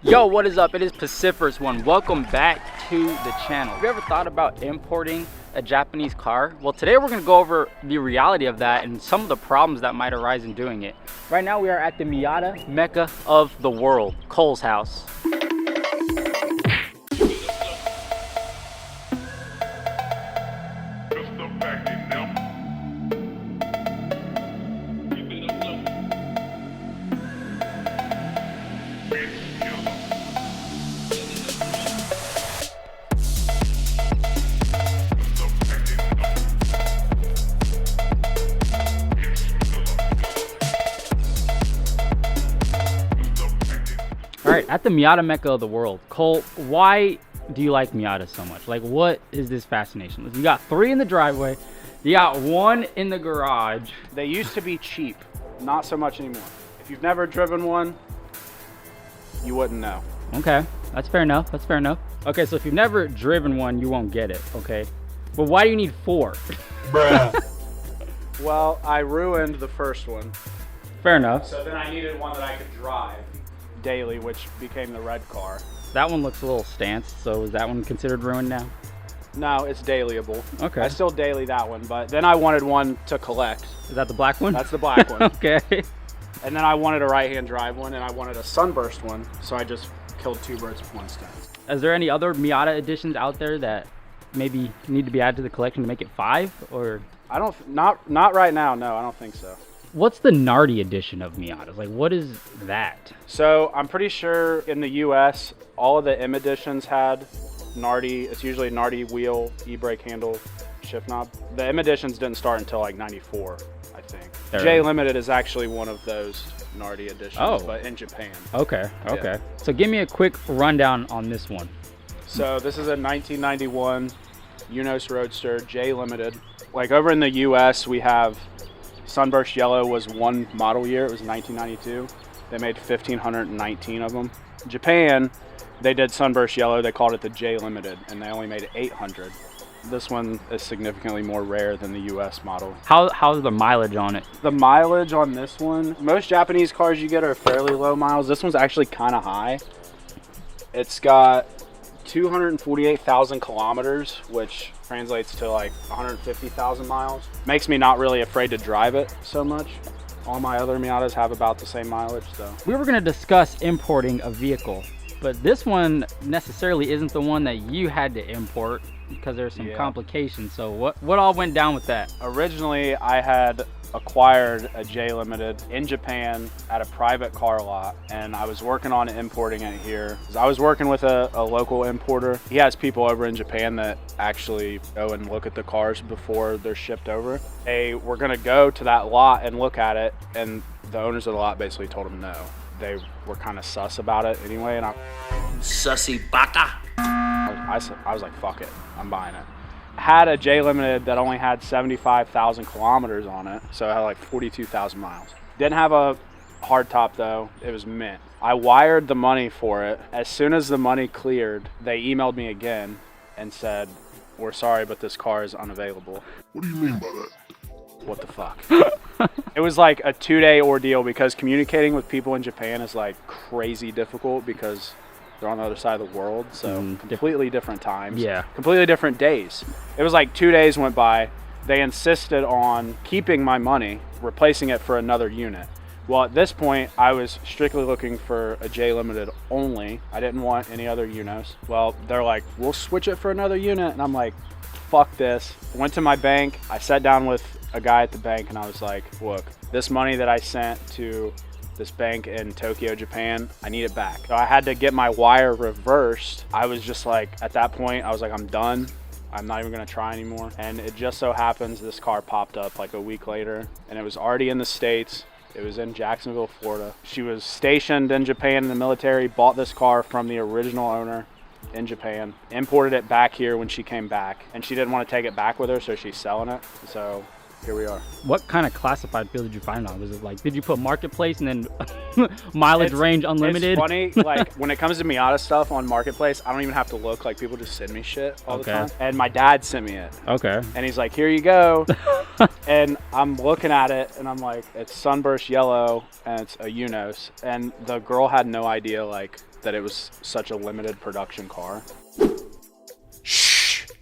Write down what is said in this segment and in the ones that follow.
Yo, what is up? It is Pacifer's One. Welcome back to the channel. Have you ever thought about importing a Japanese car? Well, today we're gonna go over the reality of that and some of the problems that might arise in doing it. Right now we are at the Miata Mecca of the world, Cole's house. All right, at the Miata Mecca of the world, Cole, why do you like Miata so much? Like, what is this fascination? You got 3 in the driveway, you got 1 in the garage. They used to be cheap, not so much anymore. If you've never driven one, you wouldn't know. Okay, that's fair enough, that's fair enough. Okay, so if you've never driven one, you won't get it, okay? But why do you need 4? Bruh. Well, I ruined the first one. Fair enough. So then I needed one that I could drive daily, which became the red car. That one looks a little stanced, so is that one considered ruined now? No, it's dailyable. Okay. I still daily that one, but then I wanted one to collect. Is that the black one? That's the black one. Okay. And then I wanted a right-hand drive one, and I wanted a sunburst one, so I just killed 2 birds with 1 stone. Is there any other Miata editions out there that maybe need to be added to the collection to make it 5, or? Not right now, no, I don't think so. What's the Nardi edition of Miatas? Like, what is that? So I'm pretty sure in the US, all of the M editions had Nardi. It's usually Nardi wheel, e-brake handle, shift knob. The M editions didn't start until like 94, I think. J Limited is actually one of those Nardi editions, but in Japan. Okay, okay. Yeah. So give me a quick rundown on this one. So this is a 1991 Eunos Roadster, J Limited. Like over in the US, we have Sunburst Yellow was one model year. It was 1992. They made 1,519 of them. Japan, they did Sunburst Yellow. They called it the J Limited, and they only made 800. This one is significantly more rare than the US model. How's the mileage on it? The mileage on this one, most Japanese cars you get are fairly low miles. This one's actually kind of high. It's got 248,000 kilometers, which translates to like 150,000 miles. Makes me not really afraid to drive it so much. All my other Miatas have about the same mileage, so. We were gonna discuss importing a vehicle, but this one necessarily isn't the one that you had to import because there's some complications. So what all went down with that? Originally, I had acquired a J Limited in Japan at a private car lot, and I was working on importing it here. I was working with a local importer. He has people over in Japan that actually go and look at the cars before they're shipped over. They were gonna go to that lot and look at it, and the owners of the lot basically told them no. They were kind of sus about it anyway, and Sussy baka. I was like, fuck it, I'm buying it. Had a J Limited that only had 75,000 kilometers on it, so it had like 42,000 miles. Didn't have a hard top though, it was mint. I wired the money for it. As soon as the money cleared, they emailed me again and said, we're sorry, but this car is unavailable. What do you mean by that? What the fuck? It was like a 2-day ordeal because communicating with people in Japan is like crazy difficult because they're on the other side of the world, so completely different times. Yeah. Completely different days. It was like 2 days went by. They insisted on keeping my money, replacing it for another unit. Well, at this point, I was strictly looking for a J Limited only. I didn't want any other Eunos. Well, they're like, we'll switch it for another unit. And I'm like, fuck this. Went to my bank. I sat down with a guy at the bank and I was like, look, this money that I sent to this bank in Tokyo, Japan, I need it back. So I had to get my wire reversed. I was just like, at that point, I was like, I'm done. I'm not even gonna try anymore. And it just so happens this car popped up like a week later and it was already in the States. It was in Jacksonville, Florida. She was stationed in Japan in the military, bought this car from the original owner in Japan, imported it back here when she came back, and she didn't want to take it back with her, so she's selling it. So here we are. What kind of classified field did you find on? Was it like, did you put marketplace and then mileage range unlimited? It's funny, like when it comes to Miata stuff on marketplace, I don't even have to look. Like people just send me shit all the time. And my dad sent me it. Okay. And he's like, here you go. And I'm looking at it and I'm like, it's sunburst yellow and it's a Eunos. And the girl had no idea like that it was such a limited production car.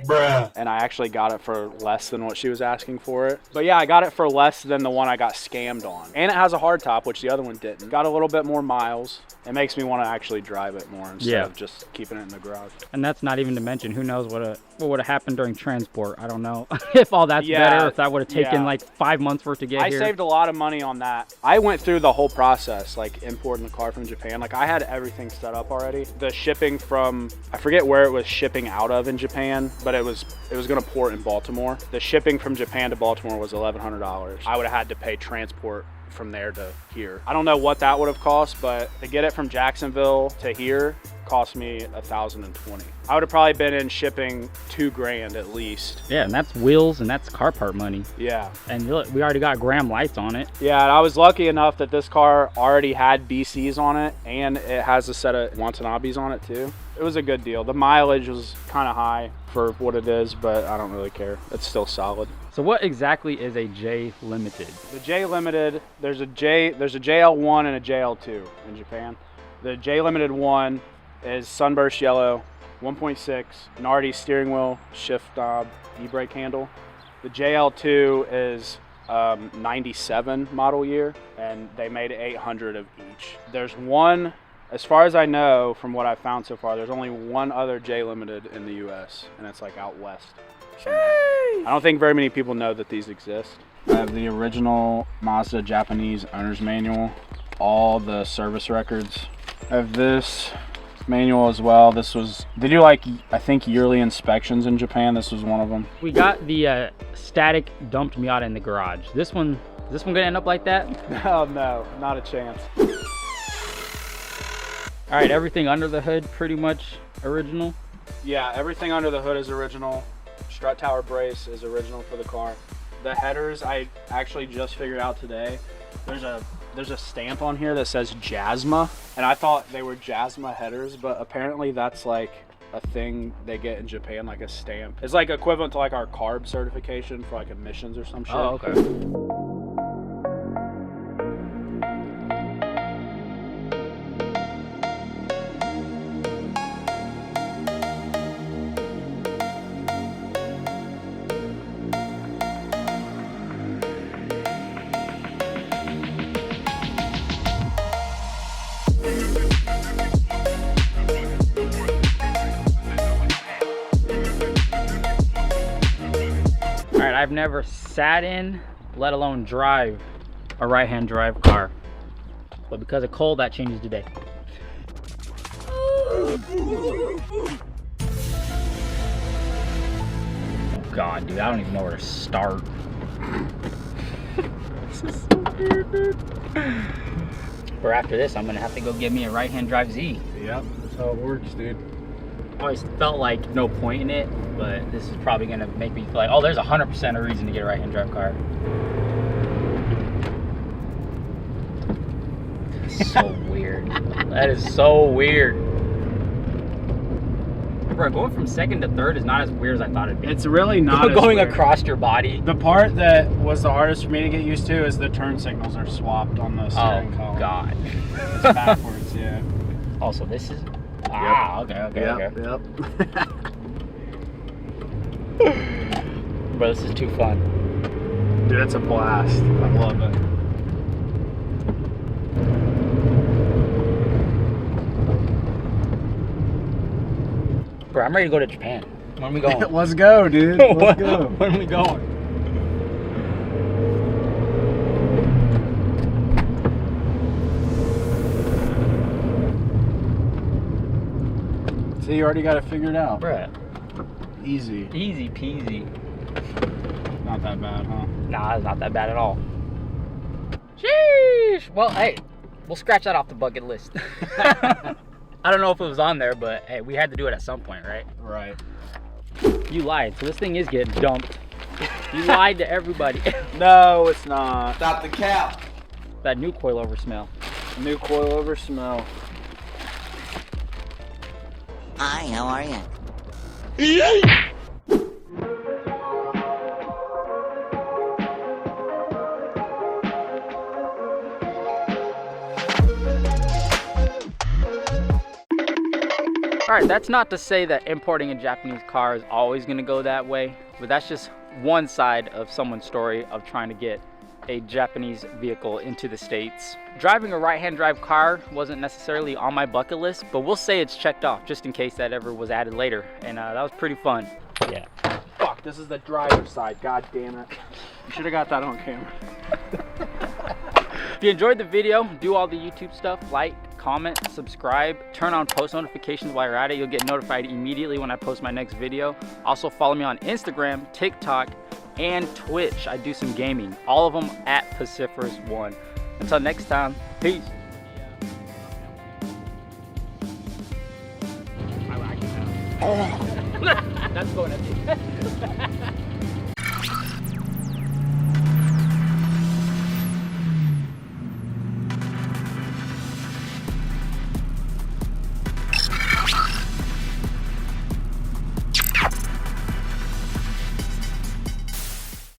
Bruh. And I actually got it for less than what she was asking for it. But yeah, I got it for less than the one I got scammed on. And it has a hard top, which the other one didn't. Got a little bit more miles. It makes me want to actually drive it more instead of just keeping it in the garage. And that's not even to mention, who knows what would have happened during transport. I don't know if all that's better, if that would have taken like 5 months for it to get here. I saved a lot of money on that. I went through the whole process, like importing the car from Japan. Like I had everything set up already. The shipping from, I forget where it was shipping out of in Japan, but it was gonna port in Baltimore. The shipping from Japan to Baltimore was $1,100. I would have had to pay transport from there to here. I don't know what that would have cost, but to get it from Jacksonville to here cost me $1,020. I would have probably been in shipping $2,000 at least. Yeah, and that's wheels and that's car part money. Yeah. And look, we already got Graham lights on it. Yeah, and I was lucky enough that this car already had BCs on it and it has a set of Watanabes on it too. It was a good deal. The mileage was kind of high for what it is, but I don't really care. It's still solid. So what exactly is a J Limited? The J Limited, there's a JL1 and a JL2 in Japan. The J Limited 1 is sunburst yellow, 1.6, Nardi steering wheel, shift knob, e-brake handle. The JL2 is 97 model year, and they made 800 of each. There's one, as far as I know, from what I've found so far, there's only one other J Limited in the US, and it's like out west. I don't think very many people know that these exist. I have the original Mazda Japanese owner's manual, all the service records. I have this manual as well. They do like, I think, yearly inspections in Japan. This was one of them. We got the static dumped Miata in the garage. Is this one gonna end up like that? Oh no, not a chance. All right, everything under the hood pretty much original? Yeah, everything under the hood is original. Strut tower brace is original for the car. The headers, I actually just figured out today. There's a stamp on here that says Jasma, and I thought they were Jasma headers, but apparently that's like a thing they get in Japan, like a stamp. It's like equivalent to like our carb certification for like emissions or some shit. Oh, okay. I've never sat in, let alone drive, a right-hand drive car. But because of cold, that changes today. Oh God, dude, I don't even know where to start. This is so weird, dude. Or after this, I'm gonna have to go get me a right-hand drive Z. Yep, that's how it works, dude. I always felt like no point in it, but this is probably gonna make me feel like, oh, there's 100% a reason to get a right-hand drive car. So weird. That is so weird. Bro, going from second to third is not as weird as I thought it'd be. It's really not going weird. Across your body. The part that was the hardest for me to get used to is the turn signals are swapped on the steering column. Oh God. It's backwards, yeah. Also, this is. Ah, okay. Yep. Bro, this is too fun. Dude, it's a blast. I love it. Bro, I'm ready to go to Japan. When are we going? Let's go, dude. Let's go. When are we going? See, you already got it figured out. Bruh. Easy. Easy peasy. Not that bad, huh? Nah, it's not that bad at all. Sheesh. Well, hey, we'll scratch that off the bucket list. I don't know if it was on there, but hey, we had to do it at some point, right? Right. You lied. So this thing is getting dumped You lied to everybody. No, it's not. Stop the cap. That new coilover smell. New coilover smell. Hi, how are you? All right, that's not to say that importing a Japanese car is always gonna go that way, but that's just one side of someone's story of trying to get a Japanese vehicle into the States. Driving a right-hand drive car wasn't necessarily on my bucket list, but we'll say it's checked off just in case that ever was added later, and that was pretty fun. Yeah. Fuck, this is the driver's side, god damn it. You should have got that on camera. If you enjoyed the video, do all the YouTube stuff, like, comment, subscribe, turn on post notifications while you're at it. You'll get notified immediately when I post my next video. Also follow me on Instagram, TikTok, and Twitch. I do some gaming, all of them at Paciferous1. Until next time, peace. I like that. That's going at me.